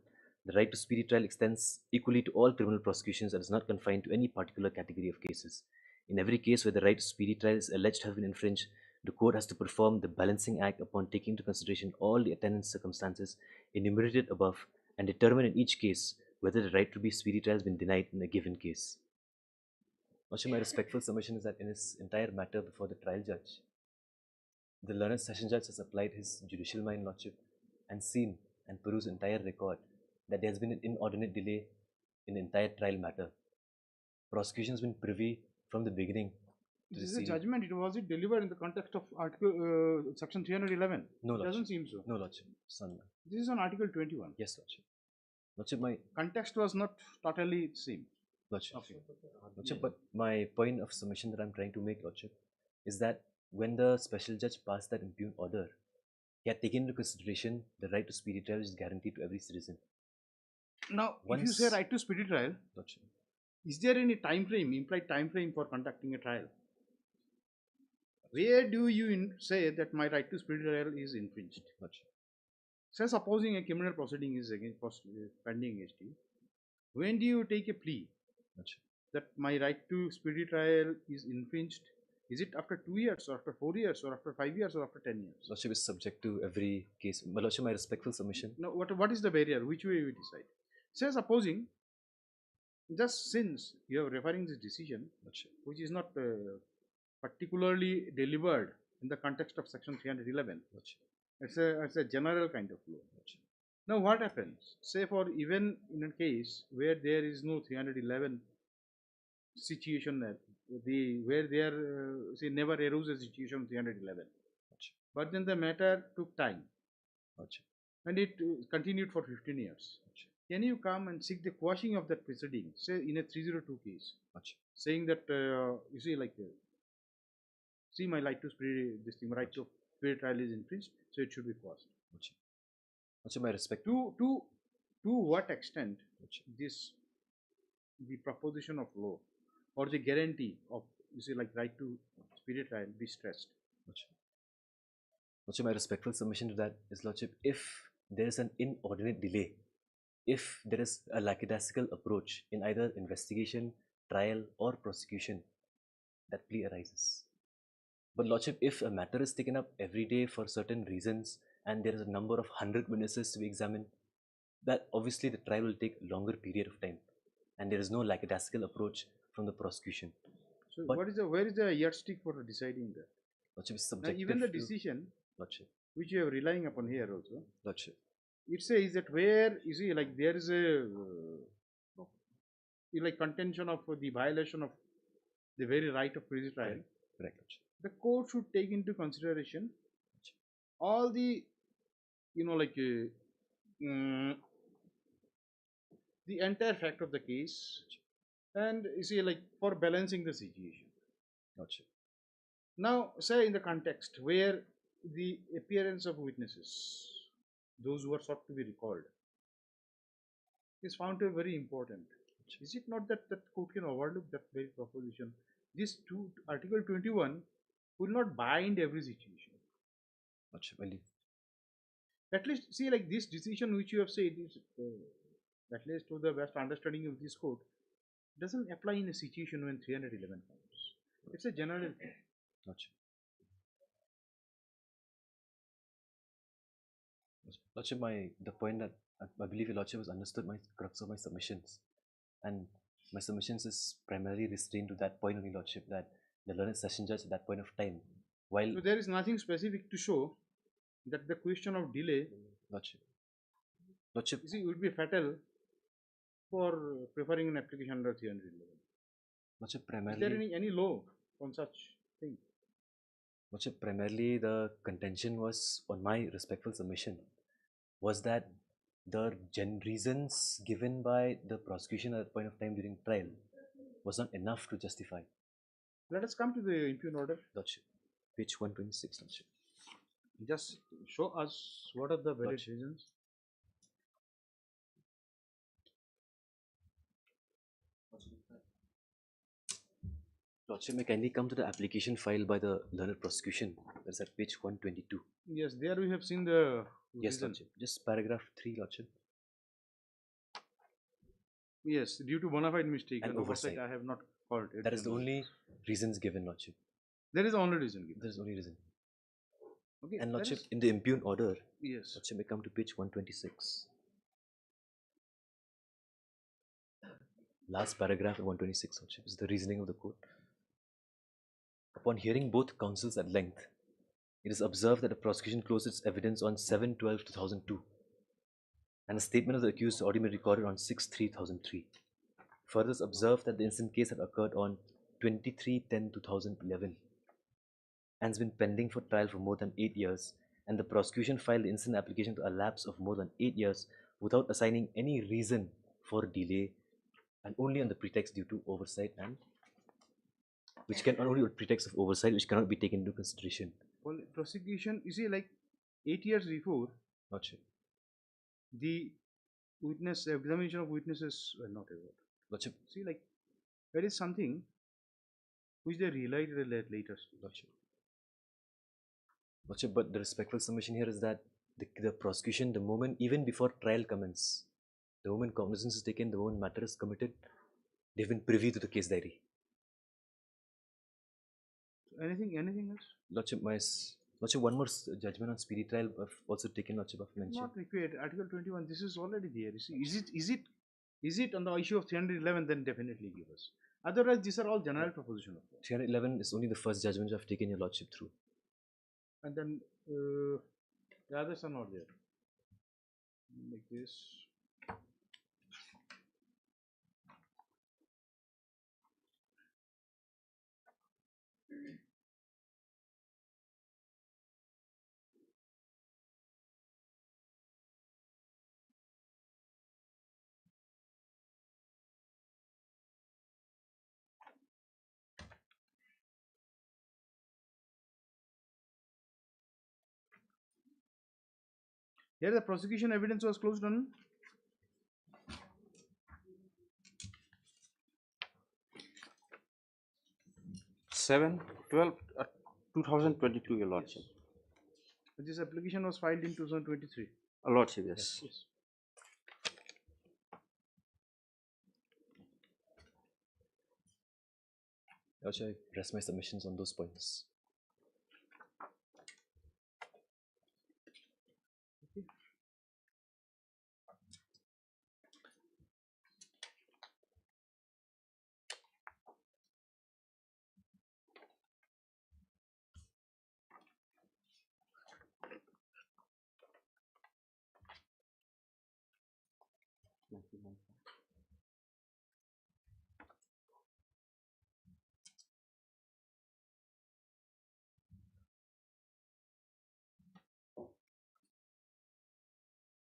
The right to speedy trial extends equally to all criminal prosecutions and is not confined to any particular category of cases. In every case where the right to speedy trial is alleged to have been infringed, the court has to perform the balancing act upon taking into consideration all the attendant circumstances enumerated above and determine in each case whether the right to be speedy trial has been denied in a given case. Also, my respectful submission is that in this entire matter before the trial judge, the learned session judge has applied his judicial mind, Lordship, and seen and perused the entire record that there has been an inordinate delay in the entire trial matter. Prosecution has been privy from the beginning. This is a judgment. Was it delivered in the context of Article Section 311? No, Lordship. Lordship. Doesn't seem so. No, Lordship. Son. This is on Article 21. Yes, Lordship. Lordship, my context was not totally the same. Lordship. Okay. Lordship, but my point of submission that I'm trying to make, Lordship, is that when the special judge passed that impugned order, he had taken into consideration the right to speedy trial which is guaranteed to every citizen. Now, if you say right to speedy trial, Lordship, is there any time frame, implied time frame for conducting a trial? Where do you say that my right to speedy trial is infringed? Lordship. Say supposing a criminal proceeding is pending against you, when do you take a plea Lordship, that my right to speedy trial is infringed? Is it after 2 years, or after 4 years, or after 5 years, or after 10 years? Lordship is subject to every case. But Lordship, my respectful submission. Now, what is the barrier? Which way we decide? Say supposing, just since you are referring this decision, Lordship, which is not particularly delivered in the context of Section 311, Lordship, It's a general kind of law. Now what happens? Say for even in a case where there is no 311 situation where there say never arose a situation 311, but then the matter took time, and it continued for 15 years. Can you come and seek the quashing of that proceeding, say in a 302 case, saying that you see like see my right to spirit, this thing, right to spirit trial is infringed, so it should be quashed. My respect. To what extent this the proposition of law or the guarantee of you see like right to spirit trial be stressed? My respectful submission to that is, Lordship, if there is an inordinate delay, if there is a lackadaisical approach in either investigation, trial, or prosecution, that plea arises. But Lordship, if a matter is taken up every day for certain reasons and there is a number of 100 witnesses to be examined, that obviously the trial will take a longer period of time, and there is no lackadaisical approach from the prosecution. So where is the yardstick for deciding that? Lordship, is subjective. Even the decision, Lordship, which you are relying upon here also, Lordship, it says that where you see like there is a like contention of the violation of the very right of prisoner trial, correct, Lordship. The court should take into consideration all the like the entire fact of the case, and you see like for balancing the situation. Gotcha. Now say in the context where the appearance of witnesses, those who are sought to be recalled, is found to be very important. Is it not that the court can overlook that very proposition? This Article 21 will not bind every situation. At least see like this decision which you have said is at least to the best understanding of this court doesn't apply in a situation when 311 comes. It's a general thing. Gotcha. Lordship, the point that I believe Lordship has understood my crux of my submissions, and my submissions is primarily restrained to that point only, Lordship, that the learned session judge at that point of time, while so there is nothing specific to show that the question of delay, Lordship, you see, would be fatal for preferring an application under 311. Lordship, primarily, is there any law on such thing? Lordship, primarily the contention was on my respectful submission was that the reasons given by the prosecution at that point of time during trial was not enough to justify. Let us come to the impugned order. Lordship, page 126, Lordship. Just show us what are the valid reasons. Lordship, may kindly come to the application filed by the learned prosecution. That's at page 122. Yes, there we have seen the yes, reason. Lordship. Just paragraph 3, Lordship. Yes, due to bona fide mistake and oversight, I have not called it. That is the only reasons given, Lordship. There is the only reason given. There is only reason. Okay. And Lordship, in the impugned order, yes, Lordship may come to page 126. Last paragraph of 126, Lordship, is the reasoning of the court. Upon hearing both counsels at length, it is observed that the prosecution closed its evidence on 7/12/2002, and a statement of the accused already been recorded on 6/3/2003. Further, it's observed that the incident case had occurred on 23/10/2011 and has been pending for trial for more than 8 years, and the prosecution filed the incident application to a lapse of more than 8 years without assigning any reason for delay, and only on the pretext due to oversight, and which can only on pretext of oversight which cannot be taken into consideration. Well, prosecution, you see, like 8 years before, Lordship, the examination of witnesses were not able. Lordship, see, like there is something which they realized at later stage. Lordship, but the respectful submission here is that the prosecution, the moment, even before trial commences, the moment cognizance is taken, the moment matter is committed, they've been privy to the case diary. Anything else? Lordship, Lordship, one more judgment on speedy trial I've also taken, Lordship, of mention. Not required. Article 21, this is already there. You see, is it on the issue of 311, then definitely give us. Otherwise, these are all general proposition of law. 311 is only the first judgment I've taken your Lordship through. And then The others are not there. Like this. Here the prosecution evidence was closed on 7/12/2022, Your Lordship. this application was filed in 2023. Lordship, yes. Yes. Lordship, I press my submissions on those points.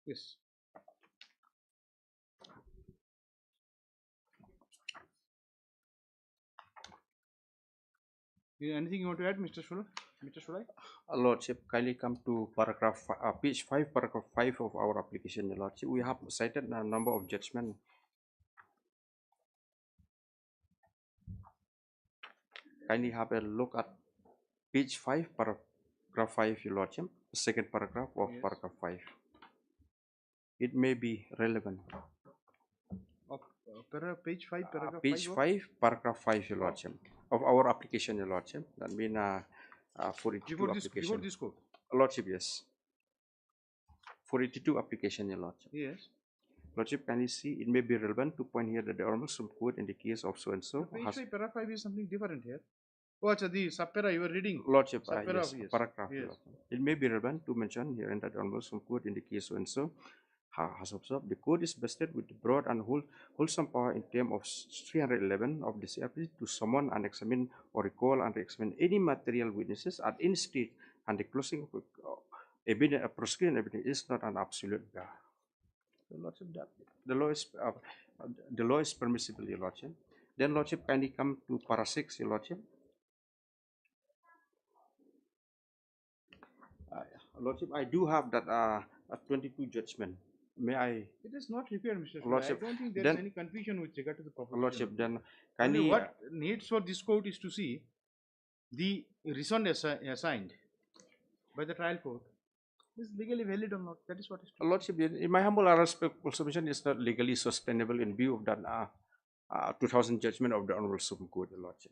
Yes. Anything you want to add, Mr. Shulai? Mr. Shulai? Lordship, kindly come to paragraph page 5, paragraph 5 of our application, Your Lordship. We have cited a number of judgment. Kindly have a look at page 5, paragraph 5, Your Lordship, the second paragraph of Yes. paragraph 5. It may be relevant. Page 5, paragraph Page 5. 5, paragraph 5, Your Lordship, of our application, Your Lordship. That means 42 Before application. this court. Lordship, yes. 482 application, Your Lordship. Yes. Lordship, can you see it may be relevant to point here that the Honorable Supreme Court in the case of so and so Page has 5, paragraph 5 is something different here. Oh, achha, the subpara you were reading. Lordship, Subpara, yes, paragraph. Yes. Lordship. It may be relevant to mention here in that the Honorable Supreme Court in the case so and so has observed the court is vested with broad and wholesome power in terms of 311 of this ability to summon and examine or recall and examine any material witnesses at any stage, and the closing of evidence, prosecution evidence is not an absolute bar. The Lordship, that the law is permissible, Your Lordship. Then Lordship, kindly come to para 6, Your Lordship. Lordship, I do have that 22 judgment. May I? It is not required, Mr. Shulai. Lordship, I don't think there is any confusion with regard to the proposition. Lordship, then Only kindly. what needs for this court is to see the reason assigned by the trial court is legally valid or not. That is what is true. Lordship, in my humble respectful submission, is not legally sustainable in view of that 2000 judgment of the Honorable Supreme Court, Lordship.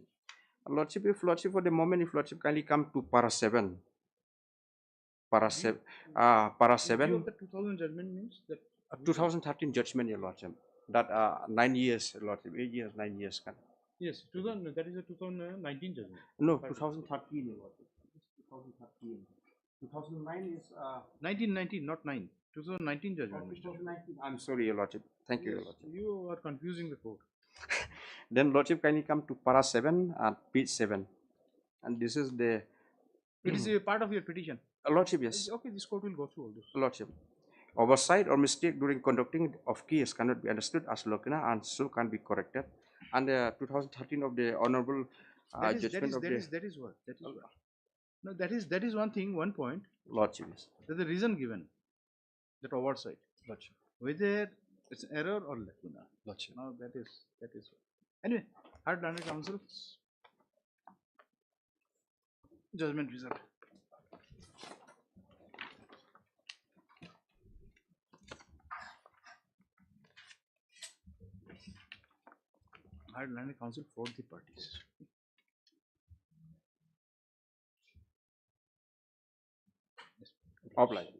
Lordship, if Lordship, for the moment, if Lordship kindly come to para 7. Para 7. Para 7. The 2000 judgment means that 2013 judgment, Your Lordship. That 9 years, Lordship. 8 years, 9 years. yes, that is a 2019 judgment. No, 2013, Your Lordship. 2013. 2009 is 1919, not 9. 2019 judgment. 2019. I'm sorry, Your Lordship. Thank you, Your Lordship. You are confusing the court. Then Lordship, kindly come to para 7 and page 7. And this is the. It is a part of your petition. Lordship, yes. Okay, this court will go through all this. Lordship. Oversight or mistake during conducting of case cannot be understood as lacuna and so can be corrected. And 2013 of the Honorable judgment of the. That is what. No, that is one thing, one point. Lordship, yes. That the reason given, that oversight. Lordship. Whether it's an error or lacuna. Lordship. Now that is. Anyway, hard landed counsel. Judgment result. Hard landed counsel for the parties. Offline.